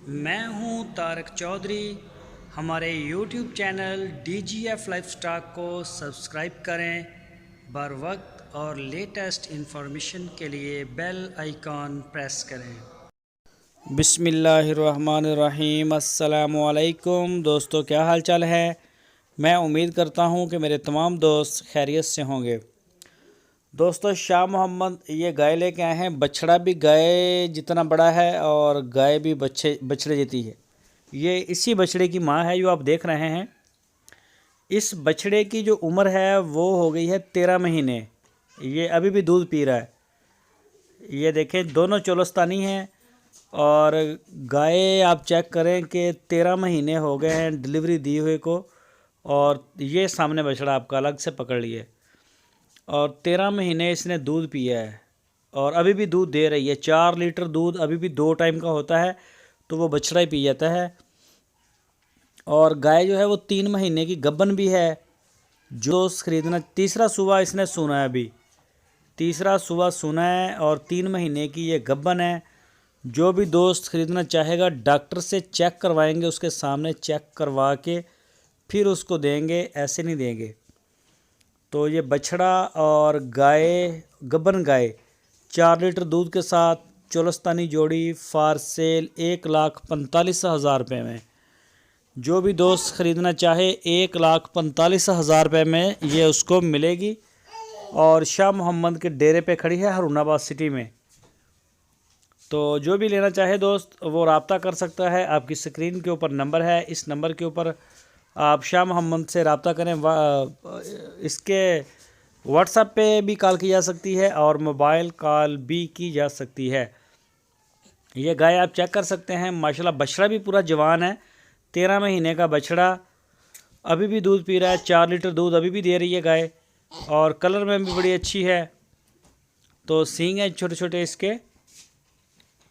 मैं हूं तारक चौधरी। हमारे YouTube चैनल DGF लाइफस्टाइल को सब्सक्राइब करें। बर वक्त और लेटेस्ट इन्फॉर्मेशन के लिए बेल आइकॉन प्रेस करें। बिस्मिल्लाहिर्रहमानिर्रहीम। अस्सलामुअलैकुम दोस्तों, क्या हाल चाल है। मैं उम्मीद करता हूं कि मेरे तमाम दोस्त खैरियत से होंगे। दोस्तों, शाह मोहम्मद ये गाय लेके आए हैं। बछड़ा भी गाय जितना बड़ा है और गाय भी बछड़े जैसी है। ये इसी बछड़े की माँ है जो आप देख रहे हैं। इस बछड़े की जो उम्र है वो हो गई है 13 महीने। ये अभी भी दूध पी रहा है। ये देखें, दोनों चोलस्तानी हैं और गाय आप चेक करें कि 13 महीने हो गए हैं डिलीवरी दी हुए को। और ये सामने बछड़ा आपका अलग से पकड़ लिए और 13 महीने इसने दूध पिया है और अभी भी दूध दे रही है। 4 लीटर दूध अभी भी 2 टाइम का होता है, तो वो बछड़ा ही पी जाता है। और गाय जो है वो 3 महीने की गब्बन भी है। जो ख़रीदना, तीसरा सुबह इसने सुना है, अभी तीसरा सुबह सुना है और 3 महीने की ये गब्बन है। जो भी दोस्त ख़रीदना चाहेगा डॉक्टर से चेक करवाएंगे, उसके सामने चेक करवा के फिर उसको देंगे, ऐसे नहीं देंगे। तो ये बछड़ा और गाय, गब्बन गाय 4 लीटर दूध के साथ चोलस्तानी जोड़ी फार सेल 1,45,000 रुपये में। जो भी दोस्त ख़रीदना चाहे 1,45,000 रुपये में ये उसको मिलेगी। और शाह मोहम्मद के डेरे पे खड़ी है हरूनाबाद सिटी में। तो जो भी लेना चाहे दोस्त वो रब्ता कर सकता है। आपकी स्क्रीन के ऊपर नंबर है, इस नंबर के ऊपर आप शाह मोहम्मद से रब्ता करें। इसके व्हाट्सएप पे भी कॉल की जा सकती है और मोबाइल कॉल भी की जा सकती है। ये गाय आप चेक कर सकते हैं, माशाल्लाह बछड़ा भी पूरा जवान है। 13 महीने का बछड़ा अभी भी दूध पी रहा है। 4 लीटर दूध अभी भी दे रही है गाय और कलर में भी बड़ी अच्छी है। तो सींग है छोटे छोटे इसके,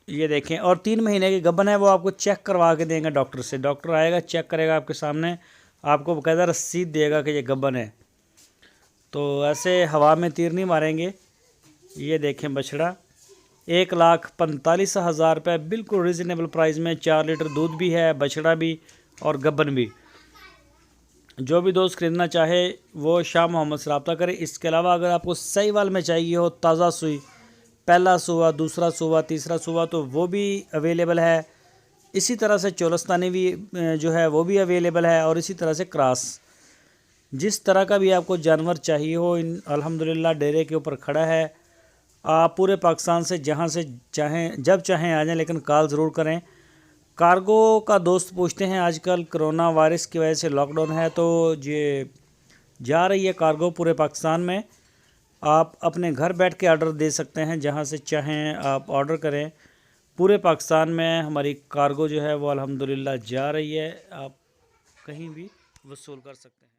ये देखें। और 3 महीने की गब्बन है। वो आपको चेक करवा के देंगे डॉक्टर से। डॉक्टर आएगा, चेक करेगा आपके सामने, आपको बाकायदा रसीद देगा कि ये गब्बन है। तो ऐसे हवा में तीर नहीं मारेंगे। ये देखें बछड़ा 1,45,000 रुपये, बिल्कुल रिजनेबल प्राइस में। 4 लीटर दूध भी है, बछड़ा भी और गब्बन भी। जो भी दोस्त ख़रीदना चाहे वो शाह मोहम्मद से रब्ता करें। इसके अलावा अगर आपको साहिवाल में चाहिए हो, ताज़ा सुई, पहला सुबह, दूसरा सुबह, तीसरा सुबह, तो वो भी अवेलेबल है। इसी तरह से चोलस्तानी भी जो है वो भी अवेलेबल है। और इसी तरह से क्रॉस, जिस तरह का भी आपको जानवर चाहिए हो, इन अल्हम्दुलिल्लाह डेरे के ऊपर खड़ा है। आप पूरे पाकिस्तान से जहाँ से चाहें जब चाहें आ जाएँ, लेकिन कॉल ज़रूर करें। कार्गो का दोस्त पूछते हैं, आजकल कोरोना वायरस की वजह से लॉकडाउन है, तो ये जा रही है कार्गो पूरे पाकिस्तान में। आप अपने घर बैठ के ऑर्डर दे सकते हैं, जहां से चाहें आप ऑर्डर करें। पूरे पाकिस्तान में हमारी कार्गो जो है वो अल्हम्दुलिल्लाह जा रही है। आप कहीं भी वसूल कर सकते हैं।